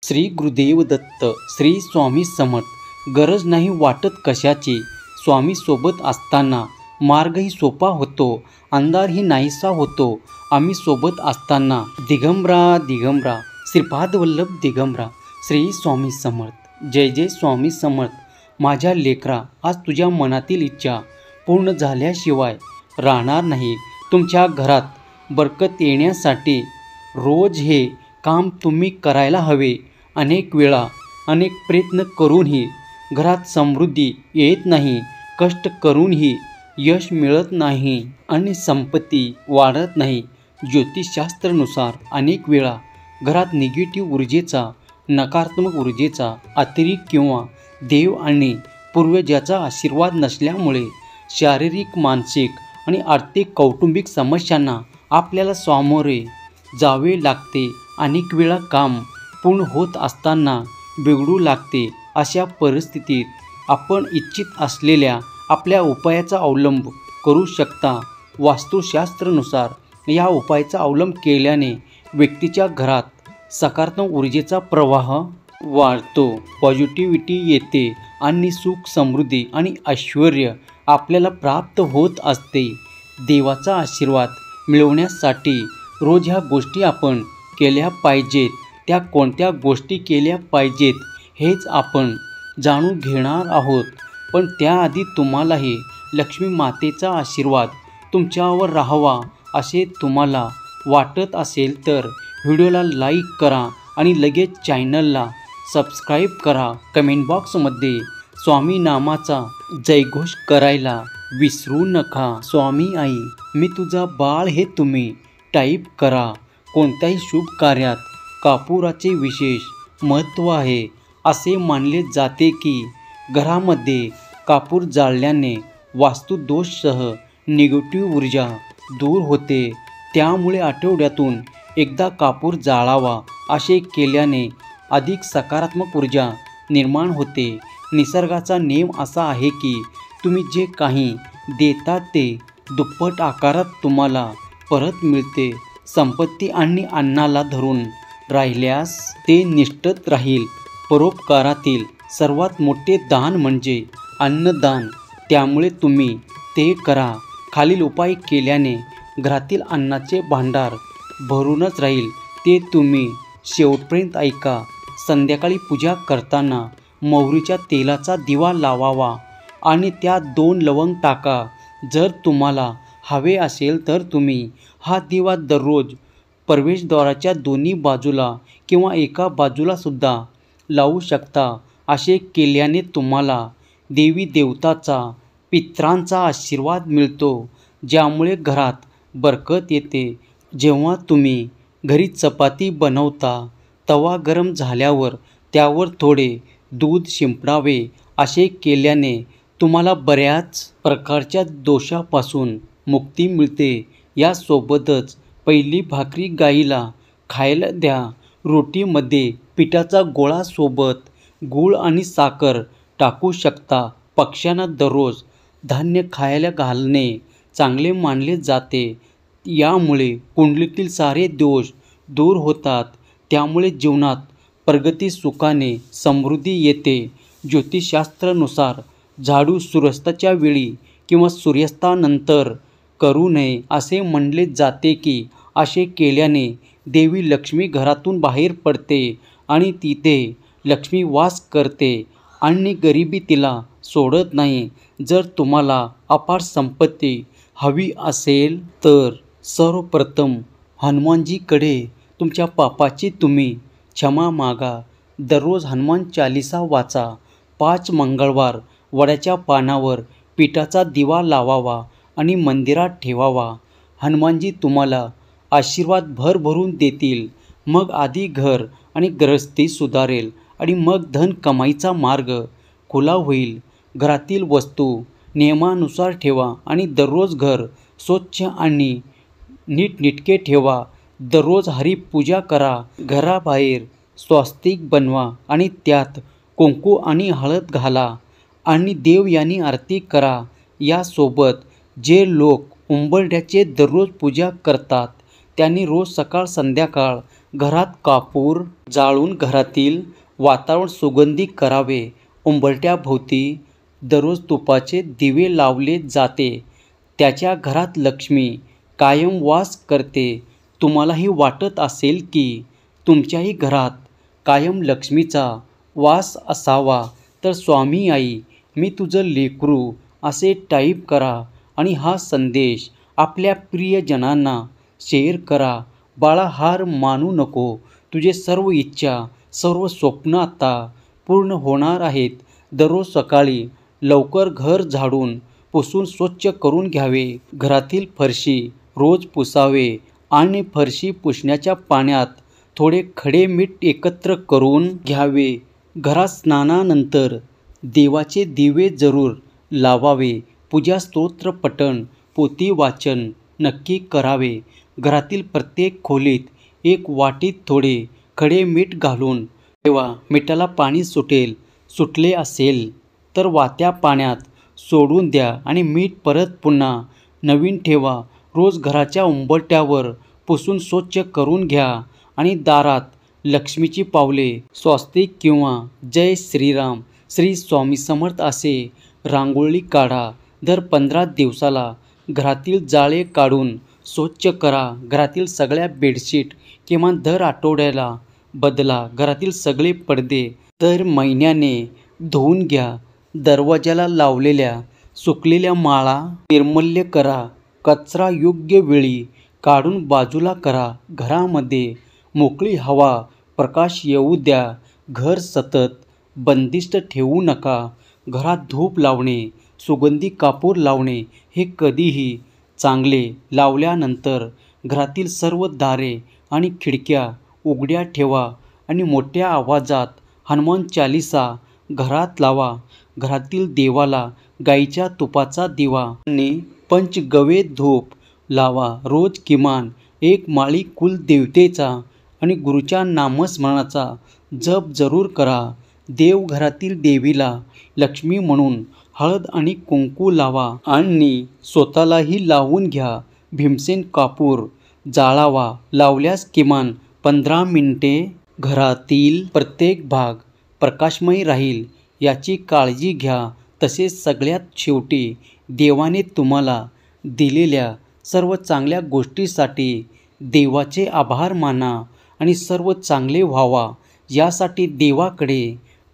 श्री गुरुदेव दत्त. श्री स्वामी समर्थ. गरज नाही वाटत कशाची, स्वामी सोबत असताना मार्गही सोपा होतो, अंधारही नाहीसा होतो आम्ही सोबत असताना. दिगंबरा दिगंबरा, श्रीपाद वल्लभ दिगंबरा. श्री स्वामी समर्थ. जय जय स्वामी समर्थ. माझ्या लेकरा, आज तुझ्या मनातील इच्छा पूर्ण झाल्याशिवाय राहणार नाही. तुमच्या घरात बरकत येण्यासाठी रोज हे काम तुम्ही करायला हवे. अनेक वेळा अनेक प्रयत्न करूनही घरात समृद्धी येत नाही, कष्ट करूनही यश मिळत नाही आणि संपत्ती वाढत नाही. ज्योतिषशास्त्रानुसार अनेक वेळा घरात निगेटिव्ह ऊर्जेचा, नकारात्मक ऊर्जेचा अतिरेक किंवा देव आणि पूर्वजाचा आशीर्वाद नसल्यामुळे शारीरिक, मानसिक आणि आर्थिक कौटुंबिक समस्यांना आपल्याला सामोरे जावे लागते. अनेक वेळा काम पूर्ण होत असताना बिघडू लागते. अशा परिस्थितीत आपण इच्छित असलेल्या आपल्या उपायाचा अवलंब करू शकता. वास्तुशास्त्रानुसार या उपायाचा अवलंब केल्याने व्यक्तीच्या घरात सकारात्मक ऊर्जेचा प्रवाह वाढतो, पॉझिटिव्हिटी येते आणि सुख, समृद्धी आणि ऐश्वर आपल्याला प्राप्त होत असते. देवाचा आशीर्वाद मिळवण्यासाठी रोज ह्या गोष्टी आपण केल्या पाहिजेत. त्या कोणत्या गोष्टी केल्या पाहिजेत हेच आपण जाणून घेणार आहोत. पण त्याआधी तुम्हालाही लक्ष्मी मातेचा आशीर्वाद तुमच्यावर राहावा असे तुम्हाला वाटत असेल तर व्हिडिओला लाईक करा आणि लगेच चॅनलला सबस्क्राईब करा. कमेंट बॉक्समध्ये स्वामी नामाचा जयघोष करायला विसरू नका. स्वामी आई मी तुझा बाळ हे तुम्ही टाईप करा. कोणत्याही शुभ कार्यात कापुराचे विशेष महत्त्व आहे. असे मानले जाते की घरामध्ये कापूर जाळल्याने वास्तुदोषसह निगेटिव्ह ऊर्जा दूर होते. त्यामुळे आठवड्यातून एकदा कापूर जाळावा. असे केल्याने अधिक सकारात्मक ऊर्जा निर्माण होते. निसर्गाचा नियम असा आहे की तुम्ही जे काही देता ते दुप्पट आकारात तुम्हाला परत मिळते. संपत्ती आणि अन्नाला धरून राहिल्यास ते निष्ठत राहील. परोपकारातील सर्वात मोठे दान म्हणजे अन्नदान, त्यामुळे तुम्ही ते करा. खालील उपाय केल्याने घरातील अन्नाचे भांडार भरूनच राहील, ते तुम्ही शेवटपर्यंत ऐका. संध्याकाळी पूजा करताना मोहरीच्या तेलाचा दिवा लावावा आणि त्यात 2 लवंग टाका. जर तुम्हाला हवे असेल तर तुम्ही हा दिवा दररोज प्रवेशद्वाराच्या दोन्ही बाजूला किंवा एका बाजूला सुद्धा लावू शकता. असे केल्याने तुम्हाला देवी देवताचा, पितरांचा आशीर्वाद मिळतो, ज्यामुळे घरात बरकत येते. जेव्हा तुम्ही घरी चपाती बनवता, तवा गरम झाल्यावर त्यावर थोडे दूध शिंपडावे. असे केल्याने तुम्हाला बऱ्याच प्रकारच्या दोषापासून मुक्ती मिळते. यासोबतच पहिली भाकरी गाईला खायला द्या. रोटीमध्ये पिठाचा गोळा सोबत गूळ आणि साखर टाकू शकता. पक्ष्यांना दररोज धान्य खायला घालणे चांगले मानले जाते. यामुळे कुंडलीतील सारे दोष दूर होतात. त्यामुळे जीवनात प्रगती, सुखाने समृद्धी येते. ज्योतिषशास्त्रानुसार झाडू सूर्यास्ताच्या वेळी किंवा सूर्यास्तानंतर करू नये असे म्हणले जाते की असे केल्याने देवी लक्ष्मी घरातून बाहेर पडते आणि तिथे लक्ष्मी वास करते आणि गरिबी तिला सोडत नाही. जर तुम्हाला अपार संपत्ती हवी असेल तर सर्वप्रथम हनुमानजीकडे तुमच्या पापाची तुम्ही क्षमा मागा. दररोज हनुमान चालीसा वाचा. 5 मंगळवार वडाच्या पानावर पिठाचा दिवा लावावा आणि मंदिरात ठेवावा. हनुमानजी तुम्हाला आशीर्वाद भरभरून देतील. मग आधी घर आणि गृहस्थी सुधारेल आणि मग धन कमाईचा मार्ग खुला होईल. घरातील वस्तू नियमानुसार ठेवा आणि दररोज घर स्वच्छ आणि नीटनेटके ठेवा. दररोज हरिपूजा करा. घराबाहेर स्वस्तिक बनवा आणि त्यात कुंकू आणि हळद घाला आणि देव यांनी आरती करा. यासोबत जे लोक उंबरठ्याचे दररोज पूजा करतात त्यांनी रोज सकाळ संध्याकाळ घरात कापूर जाळून घरातील वातावरण सुगंधी करावे. उंबरठ्याभोवती दररोज तुपाचे दिवे लावले जाते. त्याच्या घरात लक्ष्मी कायम वास करते. तुम्हालाही वाटत असेल की तुमच्याही घरात कायम लक्ष्मीचा वास असावा, तर स्वामी आई मी तुझं लेकरू असे टाईप करा आणि हा संदेश आपल्या प्रियजनांना शेअर करा. बाळा, हार मानू नको. तुझे सर्व इच्छा, सर्व स्वप्न आता पूर्ण होणार आहेत. दररोज सकाळी लवकर घर झाडून पुसून स्वच्छ करून घ्यावे. घरातील फरशी रोज पुसावे आणि फरशी पुसण्याच्या पाण्यात थोडे खडे मीठ एकत्र करून घ्यावे. घरात स्नानानंतर देवाचे दिवे जरूर लावावे. पूजा स्तोत्र पठण, पोथी वाचन नक्की करावे. घरातील प्रत्येक खोलीत एक वाटीत थोडे खडे मीठ घालून ठेवा. मिठाला पाणी सुटले असेल तर वाहत्या पाण्यात सोडून द्या आणि मीठ परत पुन्हा नवीन ठेवा. रोज घराच्या उंबरठ्यावर पुसून स्वच्छ करून घ्या आणि दारात लक्ष्मीची पावले, स्वस्तिक किंवा जय श्रीराम, श्री स्वामी समर्थ असे रांगोळी काढा. दर 15 दिवसाला घरातील जाळे काढून स्वच्छ करा. घरातील सगळ्या बेडशीट किमान दर आठवड्याला बदला. घरातील सगळे पडदे दर महिन्याने धुवून घ्या. दरवाजाला लावलेल्या सुकलेल्या माळा निर्मूल्य करा. कचरा योग्य वेळी काढून बाजूला करा. घरामध्ये मोकळी हवा, प्रकाश येऊ द्या. घर सतत बंदिस्त ठेवू नका. घरात धूप लावणे, सुगंधी कापूर लावणे हे कधीही चांगले. लावल्यानंतर घरातील सर्व दारे आणि खिडक्या उघड्या ठेवा आणि मोठ्या आवाजात हनुमान चालीसा घरात लावा. घरातील देवाला गाईच्या तुपाचा दिवा आणि पंचगव्य धूप लावा. रोज किमान एक माळी कुलदेवतेचा आणि गुरुच्या नामस्मरणाचा जप जरूर करा. देवघरातील देवीला लक्ष्मी म्हणून हळद आणि कुंकू लावा आणि स्वतःलाही लावून घ्या. भीमसेन कापूर जाळावा. लावल्यास किमान 15 मिनिटे घरातील प्रत्येक भाग प्रकाशमय राहील याची काळजी घ्या. तसेच सगळ्यात शेवटी देवाने तुम्हाला दिलेल्या सर्व चांगल्या गोष्टीसाठी देवाचे आभार माना आणि सर्व चांगले व्हावा यासाठी देवाकडे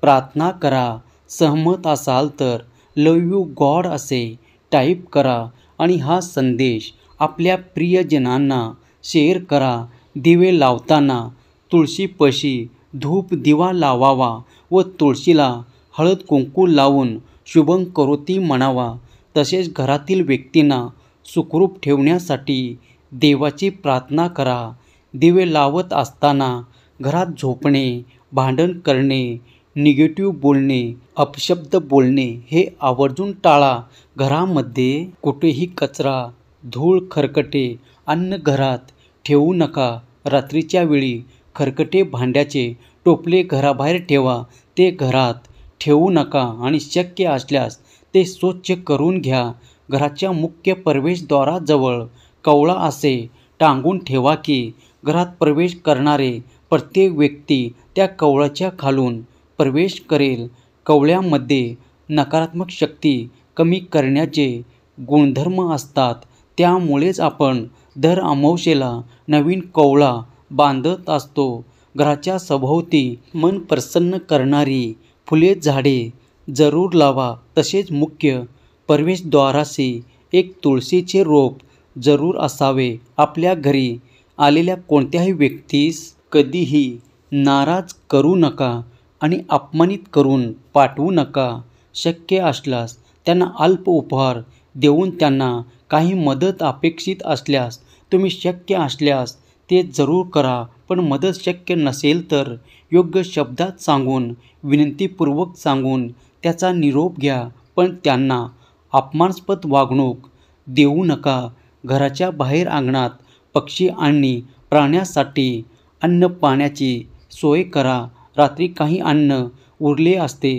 प्रार्थना करा. सहमत असाल तर लव यू गॉड असे टाईप करा आणि हा संदेश आपल्या प्रियजनांना शेअर करा. दिवे लावताना तुळशीपाशी धूप दिवा लावावा व तुळशीला हळद कुंकू लावून शुभं करोती म्हणावा. तसेच घरातील व्यक्तींना सुखरूप ठेवण्यासाठी देवाची प्रार्थना करा. दिवे लावत असताना घरात झोपणे, भांडण करणे, निगेटिव्ह बोलणे, अपशब्द बोलणे हे आवर्जून टाळा. घरामध्ये कुठेही कचरा, धूळ, खरकटे अन्न घरात ठेवू नका. रात्रीच्या वेळी खरकटे भांड्याचे टोपले घराबाहेर ठेवा. ते घरात ठेवू नका आणि शक्य असल्यास ते स्वच्छ करून घ्या. घराच्या मुख्य प्रवेशद्वाराजवळ कवळा असे टांगून ठेवा की घरात प्रवेश करणारे प्रत्येक व्यक्ती त्या कवळाच्या खालून प्रवेश करेल. कवळ्यामध्ये नकारात्मक शक्ती कमी करण्याचे गुणधर्म असतात. त्यामुळेच आपण दर अमावास्येला नवीन कवळा बांधत असतो. घराच्या सभोवती मन प्रसन्न करणारी फुले झाडे जरूर लावा. तसेच मुख्य प्रवेशद्वाराशी एक तुळशीचे रोप जरूर असावे. आपल्या घरी आलेल्या कोणत्याही व्यक्तीस कधीही नाराज करू नका आणि अपमानित करून पाठवू नका. शक्य असल्यास त्यांना अल्प उपहार देऊन त्यांना काही मदत अपेक्षित असल्यास तुम्ही शक्य असल्यास ते जरूर करा. पण मदत शक्य नसेल तर योग्य शब्दात सांगून, विनंतीपूर्वक सांगून त्याचा निरोप घ्या. पण त्यांना अपमानास्पद वागणूक देऊ नका. घराच्या बाहेर अंगणात पक्षी आणि प्राण्यांसाठी अन्न पाण्याची सोय करा. रात्री काही अन्न उरले असते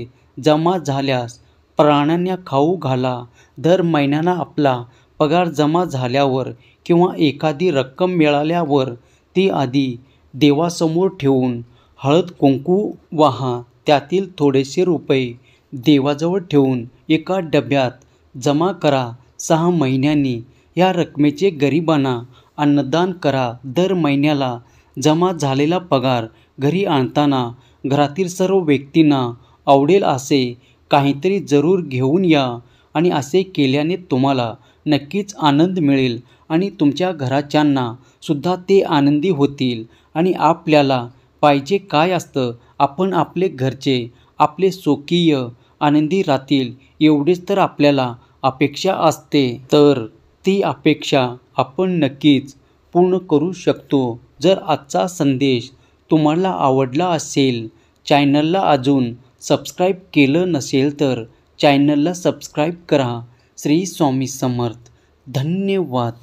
जमा झाल्यास प्राण्यांना खाऊ घाला. दर महिन्याला आपला पगार जमा झाल्यावर किंवा एखादी रक्कम मिळाल्यावर ती आधी देवासमोर ठेवून हळद कुंकू वाहा. त्यातील थोडेसे रुपये देवाजवळ ठेवून एका डब्यात जमा करा. 6 महिन्यांनी या रकमेचे गरिबांना अन्नदान करा. दर महिन्याला जमा झालेला पगार घरी आणताना घरातील सर्व व्यक्तींना आवडेल असे काहीतरी जरूर घेऊन या. आणि असे केल्याने तुम्हाला नक्कीच आनंद मिळेल आणि तुमच्या घरच्यांना सुद्धा ते आनंदी होतील. आणि आपल्याला पाहिजे काय असतं, आपण आपले घरचे आपले स्वकीय आनंदी राहतील एवढेच तर आपल्याला अपेक्षा असते. तर ती अपेक्षा आपण नक्कीच पूर्ण करू शकतो. जर आजचा संदेश तुम्हाला आवडला असेल, चॅनलला अजून सबस्क्राईब केलं नसेल तर चॅनलला सबस्क्राईब करा. श्री स्वामी समर्थ. धन्यवाद.